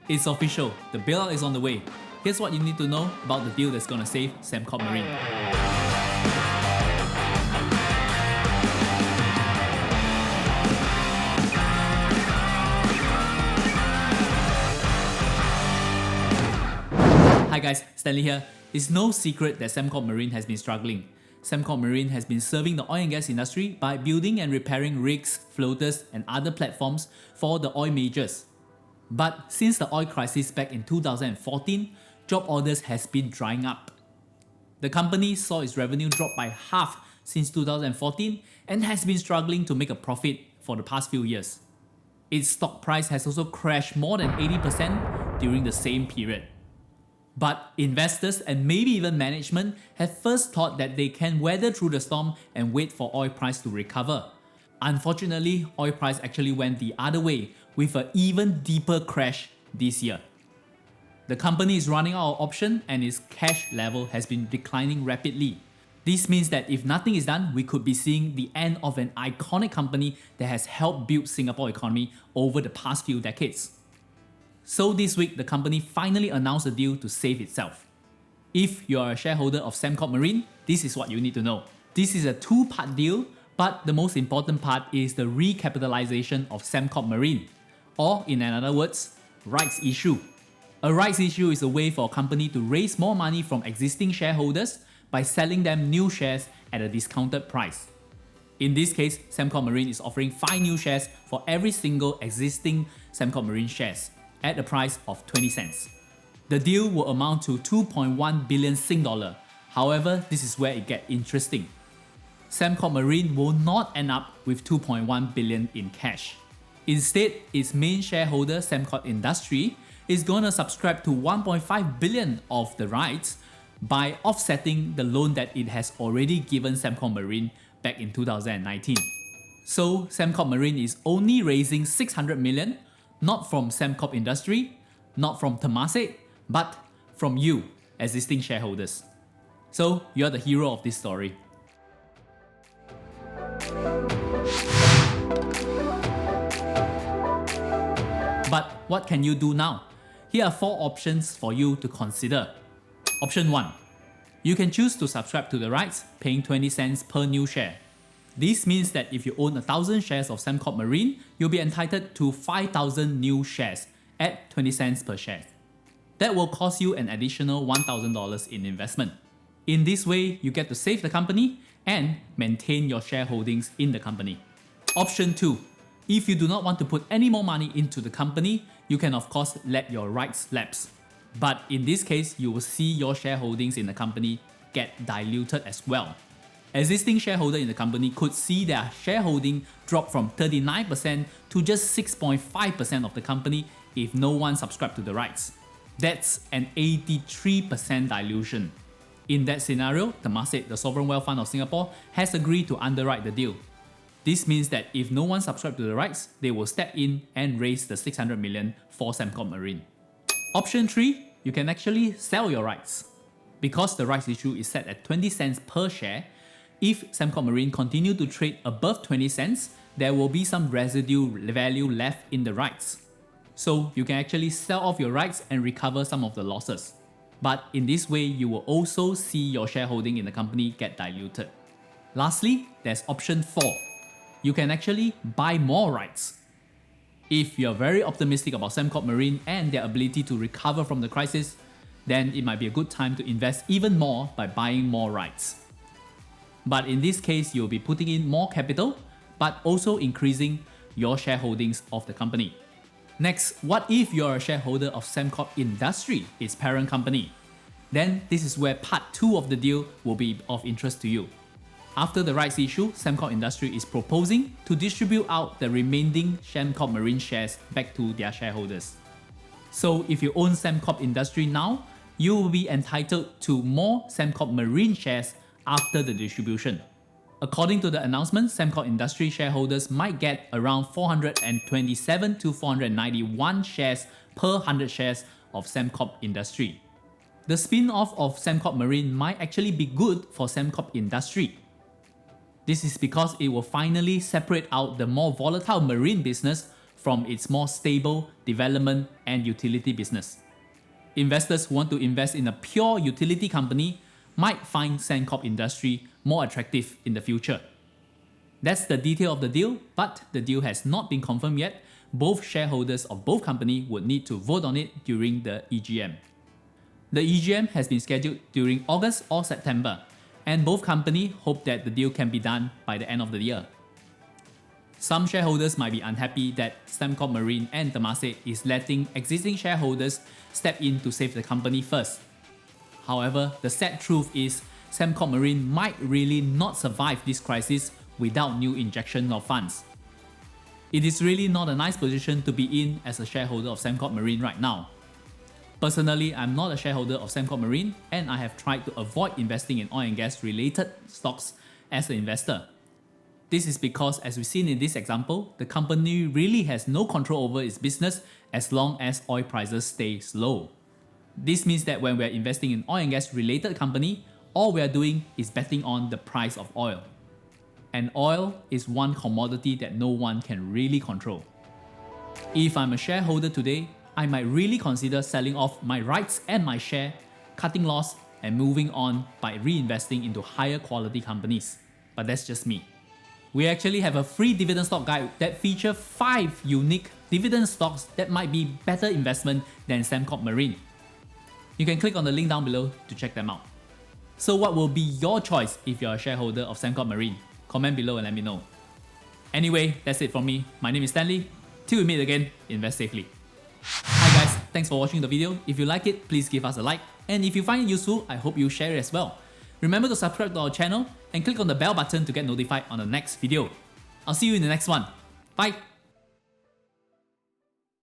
It's official, the bailout is on the way. Here's what you need to know about the deal that's gonna save Sembcorp Marine. Hi guys, Stanley here. It's no secret that Sembcorp Marine has been struggling. Sembcorp Marine has been serving the oil and gas industry by building and repairing rigs, floaters and other platforms for the oil majors. But since the oil crisis back in 2014, job orders has been drying up. The company saw its revenue drop by half since 2014 and has been struggling to make a profit for the past few years. Its stock price has also crashed more than 80% during the same period. But investors and maybe even management have first thought that they can weather through the storm and wait for oil price to recover. Unfortunately, oil price actually went the other way with an even deeper crash this year. The company is running out of option and its cash level has been declining rapidly. This means that if nothing is done, we could be seeing the end of an iconic company that has helped build Singapore economy over the past few decades. So this week, the company finally announced a deal to save itself. If you are a shareholder of Sembcorp Marine, this is what you need to know. This is a two-part deal, but the most important part is the recapitalization of Sembcorp Marine, or in other words, rights issue. A rights issue is a way for a company to raise more money from existing shareholders by selling them new shares at a discounted price. In this case, Sembcorp Marine is offering 5 new shares for every single existing Sembcorp Marine shares at a price of 20 cents. The deal will amount to 2.1 billion Sing dollar. However, this is where it gets interesting. Sembcorp Marine will not end up with 2.1 billion in cash. Instead, its main shareholder Sembcorp Industry is gonna subscribe to 1.5 billion of the rights by offsetting the loan that it has already given Sembcorp Marine back in 2019. So Sembcorp Marine is only raising 600 million, not from Sembcorp Industry, not from Temasek, but from you, existing shareholders. So you're the hero of this story. But what can you do now? Here are 4 options for you to consider. Option 1. You can choose to subscribe to the rights, paying 20 cents per new share. This means that if you own 1,000 shares of Sembcorp Marine, you'll be entitled to 5,000 new shares at 20 cents per share. That will cost you an additional $1,000 in investment. In this way, you get to save the company and maintain your shareholdings in the company. Option 2. If you do not want to put any more money into the company, you can of course let your rights lapse. But in this case, you will see your shareholdings in the company get diluted as well. Existing shareholder in the company could see their shareholding drop from 39% to just 6.5% of the company if no one subscribed to the rights. That's an 83% dilution. In that scenario, Temasek, the Sovereign Wealth Fund of Singapore, has agreed to underwrite the deal. This means that if no one subscribed to the rights, they will step in and raise the 600 million for Sembcorp Marine. Option 3, you can actually sell your rights. Because the rights issue is set at 20 cents per share, if Sembcorp Marine continue to trade above 20 cents, there will be some residue value left in the rights. So you can actually sell off your rights and recover some of the losses. But in this way, you will also see your shareholding in the company get diluted. Lastly, there's option 4. You can actually buy more rights. If you're very optimistic about Sembcorp Marine and their ability to recover from the crisis, then it might be a good time to invest even more by buying more rights. But in this case, you'll be putting in more capital, but also increasing your shareholdings of the company. Next, what if you're a shareholder of Sembcorp Industry, its parent company? Then this is where part 2 of the deal will be of interest to you. After the rights issue, Sembcorp Industry is proposing to distribute out the remaining Sembcorp Marine shares back to their shareholders. So if you own Sembcorp Industry now, you will be entitled to more Sembcorp Marine shares after the distribution. According to the announcement, Sembcorp Industry shareholders might get around 427 to 491 shares per 100 shares of Sembcorp Industry. The spin-off of Sembcorp Marine might actually be good for Sembcorp Industry. This is because it will finally separate out the more volatile marine business from its more stable development and utility business. Investors who want to invest in a pure utility company might find Sembcorp Industry more attractive in the future. That's the detail of the deal, but the deal has not been confirmed yet. Both shareholders of both companies would need to vote on it during the EGM. The EGM has been scheduled during August or September, and both companies hope that the deal can be done by the end of the year. Some shareholders might be unhappy that Sembcorp Marine and Temasek is letting existing shareholders step in to save the company first. However, the sad truth is Sembcorp Marine might really not survive this crisis without new injection of funds. It is really not a nice position to be in as a shareholder of Sembcorp Marine right now. Personally, I'm not a shareholder of Sembcorp Marine, and I have tried to avoid investing in oil and gas related stocks as an investor. This is because, as we've seen in this example, the company really has no control over its business as long as oil prices stay low. This means that when we're investing in oil and gas related company, all we're doing is betting on the price of oil. And oil is one commodity that no one can really control. If I'm a shareholder today, I might really consider selling off my rights and my share, cutting loss, and moving on by reinvesting into higher quality companies. But that's just me. We actually have a free dividend stock guide that features 5 unique dividend stocks that might be better investment than Sembcorp Marine. You can click on the link down below to check them out. So what will be your choice if you're a shareholder of Sembcorp Marine? Comment below and let me know. Anyway, that's it from me. My name is Stanley. Till we meet again, invest safely. Hi guys, thanks for watching the video. If you like it, please give us a like. And if you find it useful, I hope you share it as well. Remember to subscribe to our channel and click on the bell button to get notified on the next video. I'll see you in the next one. Bye!